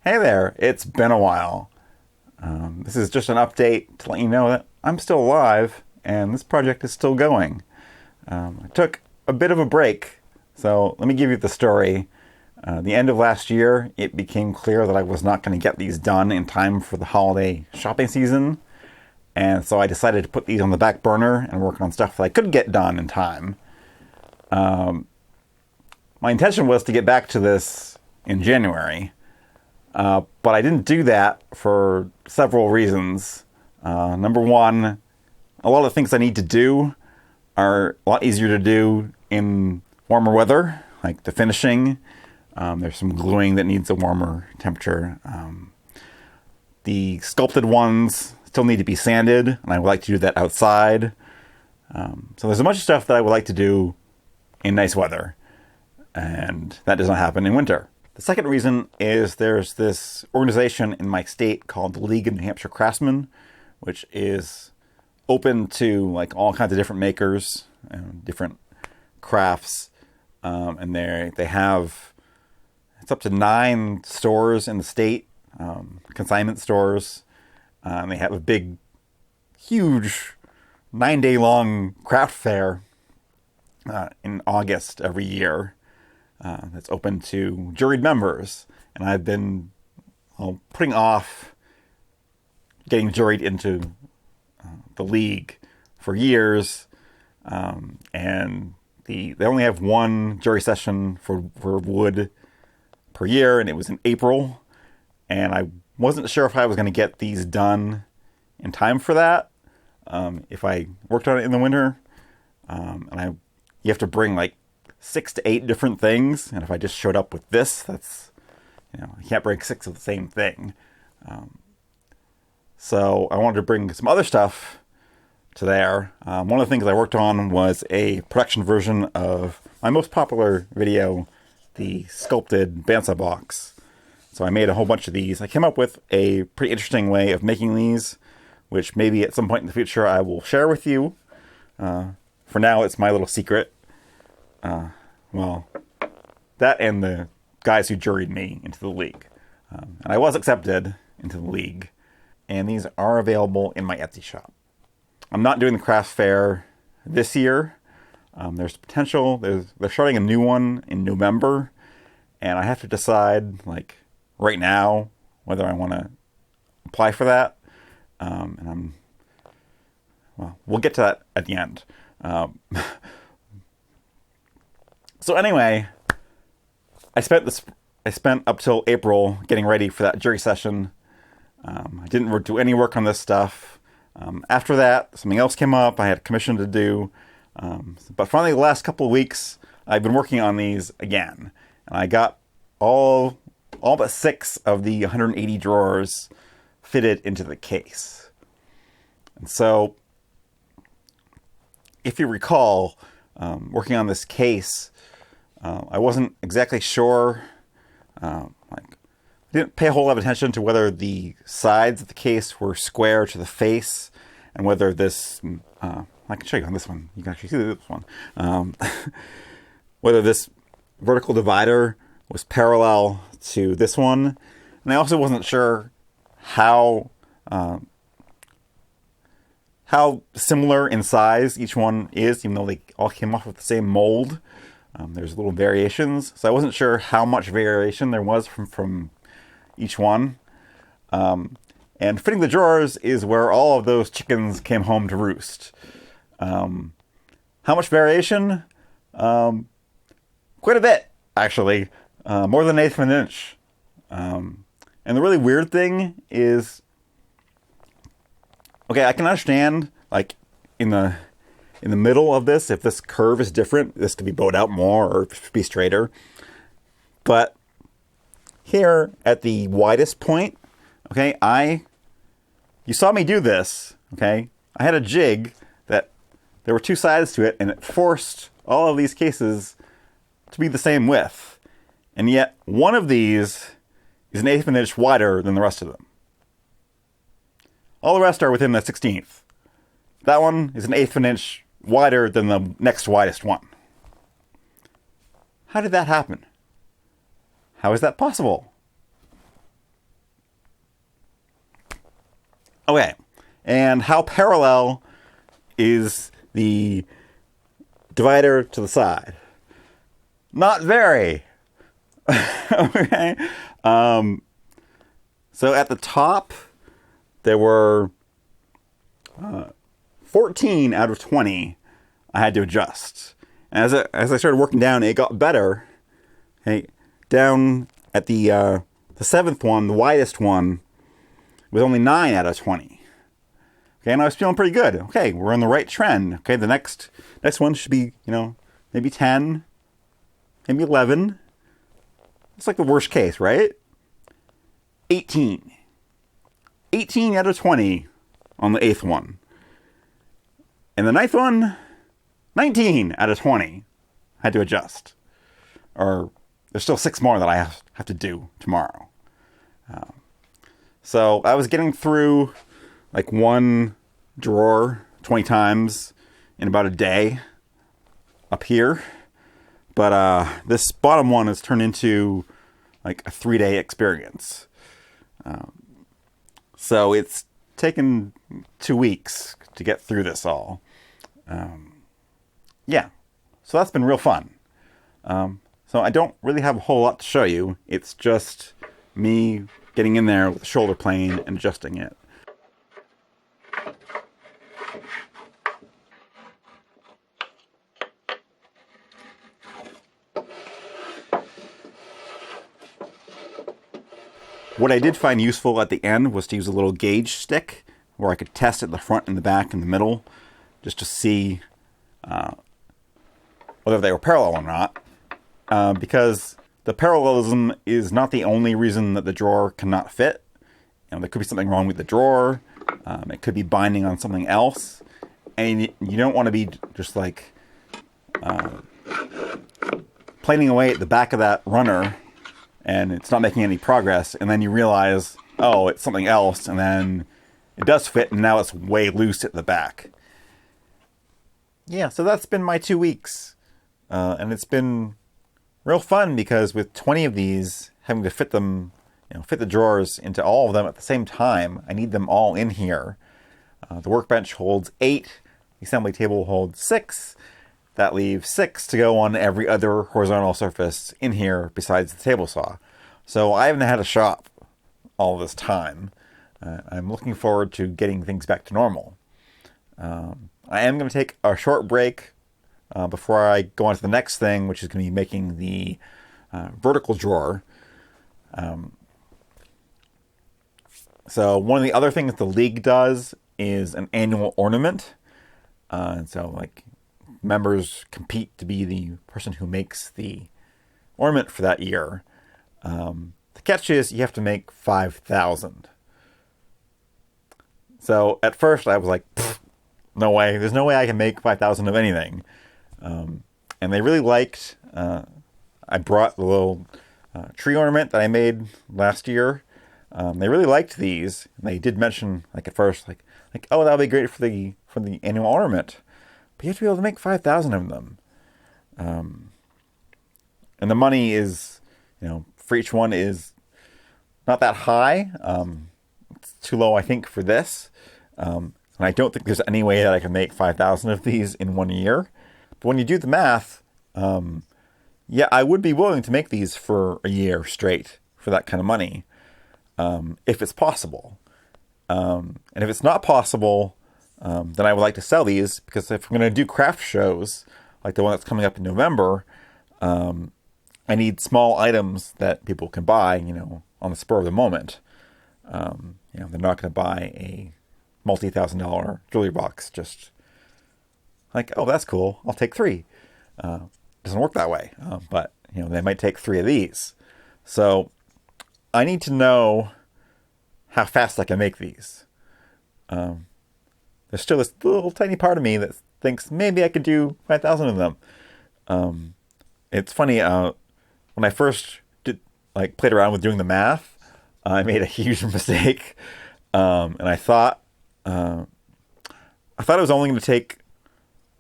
Hey there, it's been a while. This is just an update to let you know that I'm still alive and this project is still going. I took a bit of a break, so let me give you the story. The end of last year, it became clear that I was not going to get these done in time for the holiday shopping season, and so I decided to put these on the back burner and work on stuff that I could get done in time. My intention was to get back to this in January. But I didn't do that for several reasons. Number one, a lot of the things I need to do are a lot easier to do in warmer weather, like the finishing. There's some gluing that needs a warmer temperature. The sculpted ones still need to be sanded, and I would like to do that outside. So there's a bunch of stuff that I would like to do in nice weather, and that does not happen in winter. The second reason is there's this organization in my state called the League of New Hampshire Craftsmen, which is open to like all kinds of different makers and different crafts. And they have, it's up to 9 stores in the state, consignment stores. They have a big, huge 9-day long craft fair in August every year. That's open to juried members. And I've been putting off getting juried into the league for years. And they only have one jury session for wood per year, and it was in April. And I wasn't sure if I was going to get these done in time for that. If I worked on it in the winter, you have to bring like 6 to 8 different things, and if I just showed up with this, that's, I can't bring 6 of the same thing. So I wanted to bring some other stuff to there. One of the things I worked on was a production version of my most popular video, the sculpted bandsaw box. So I made a whole bunch of these. I came up with a pretty interesting way of making these, which maybe at some point in the future I will share with you. For now, it's my little secret. Well, that and the guys who juried me into the league. And I was accepted into the league. And these are available in my Etsy shop. I'm not doing the craft fair this year. There's potential. They're starting a new one in November. And I have to decide, like, right now, whether I want to apply for that. We'll get to that at the end. So anyway, I spent up till April getting ready for that jury session. I didn't do any work on this stuff. After that, something else came up. I had a commission to do. But finally, the last couple of weeks, I've been working on these again. And I got all but 6 of the 180 drawers fitted into the case. And so, if you recall, working on this case, I wasn't exactly sure. I didn't pay a whole lot of attention to whether the sides of the case were square to the face, and whether this, I can show you on this one. You can actually see this one. Whether this vertical divider was parallel to this one. And I also wasn't sure how similar in size each one is, even though they all came off with the same mold. There's little variations, so I wasn't sure how much variation there was from each one. And fitting the drawers is where all of those chickens came home to roost. How much variation? Quite a bit, actually. More than 1/8 of an inch. And the really weird thing is, okay, I can understand, like, in the middle of this, if this curve is different, this could be bowed out more or be straighter. But here at the widest point, okay, you saw me do this, okay? I had a jig that there were 2 sides to it, and it forced all of these cases to be the same width. And yet, one of these is 1/8 of an inch wider than the rest of them. All the rest are within the 1/16. That one is 1/8 of an inch wider than the next widest one. How did that happen? How is that possible? Okay. And how parallel is the divider to the side? Not very. Okay. So at the top, there were 14 out of 20 I had to adjust. And as I started working down, it got better. Okay, down at the seventh one, the widest one, was only 9 out of 20. Okay, and I was feeling pretty good. Okay, we're on the right trend. Okay, the next one should be, maybe 10, maybe 11. It's like the worst case, right? 18. 18 out of 20 on the 8th one. And the 9th one, 19 out of 20. I had to adjust. Or there's still 6 more that I have to do tomorrow. So I was getting through like one drawer 20 times in about a day up here. But this bottom one has turned into like a 3-day experience. So it's taken 2 weeks to get through this all. Yeah. So that's been real fun. So I don't really have a whole lot to show you. It's just me getting in there with the shoulder plane and adjusting it. What I did find useful at the end was to use a little gauge stick where I could test at the front and the back and the middle just to see whether they were parallel or not. Because the parallelism is not the only reason that the drawer cannot fit. There could be something wrong with the drawer. It could be binding on something else. And you don't want to be just like planing away at the back of that runner and it's not making any progress, and then you realize, oh, it's something else, and then it does fit, and now it's way loose at the back. Yeah, so that's been my 2 weeks. And it's been real fun because with 20 of these, having to fit them, fit the drawers into all of them at the same time, I need them all in here. The workbench holds 8, the assembly table holds 6. That leaves 6 to go on every other horizontal surface in here besides the table saw. So I haven't had a shop all this time. I'm looking forward to getting things back to normal. I am going to take a short break before I go on to the next thing, which is going to be making the vertical drawer. So one of the other things the league does is an annual ornament. And so like members compete to be the person who makes the ornament for that year. The catch is you have to make 5,000. So at first I was like, no way. There's no way I can make 5,000 of anything. And they really liked, I brought the little tree ornament that I made last year. They really liked these. And they did mention, like at first, like, oh, that'll be great for the annual ornament. But you have to be able to make 5,000 of them. And the money is, for each one is not that high. It's too low, I think, for this. And I don't think there's any way that I can make 5,000 of these in 1 year. But when you do the math, yeah, I would be willing to make these for a year straight for that kind of money, if it's possible. And if it's not possible, then I would like to sell these, because if I'm going to do craft shows, like the one that's coming up in November, I need small items that people can buy, on the spur of the moment. They're not going to buy a multi-$1,000 jewelry box just like, oh, that's cool, I'll take 3. Doesn't work that way. But, they might take 3 of these. So I need to know how fast I can make these. There's still this little tiny part of me that thinks maybe I could do 5,000 of them. It's funny, when I first played around with doing the math, I made a huge mistake. And I thought it was only going to take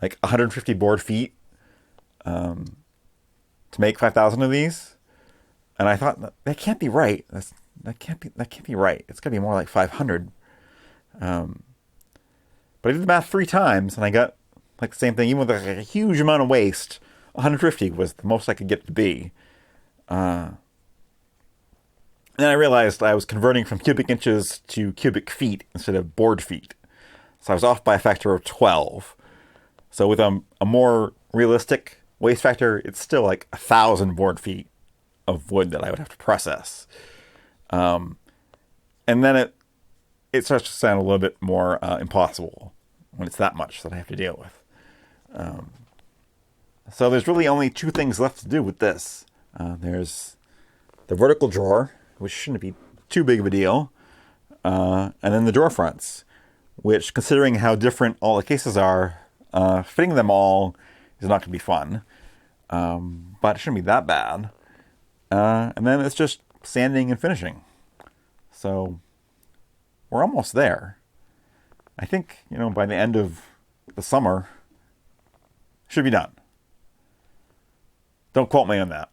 150 board feet to make 5,000 of these. And I thought that can't be right. That can't be right. It's got to be more like 500. But I did the math 3 times, and I got like the same thing, even with like a huge amount of waste. 150 was the most I could get it to be. And then I realized I was converting from cubic inches to cubic feet instead of board feet. So I was off by a factor of 12. So with a more realistic waste factor, it's still like 1,000 board feet of wood that I would have to process. And then it starts to sound a little bit more impossible when it's that much that I have to deal with. So there's really only 2 things left to do with this. There's the vertical drawer, which shouldn't be too big of a deal, and then the drawer fronts, which, considering how different all the cases are, fitting them all is not going to be fun, but it shouldn't be that bad. And then it's just sanding and finishing. So we're almost there. I think, by the end of the summer, should be done. Don't quote me on that.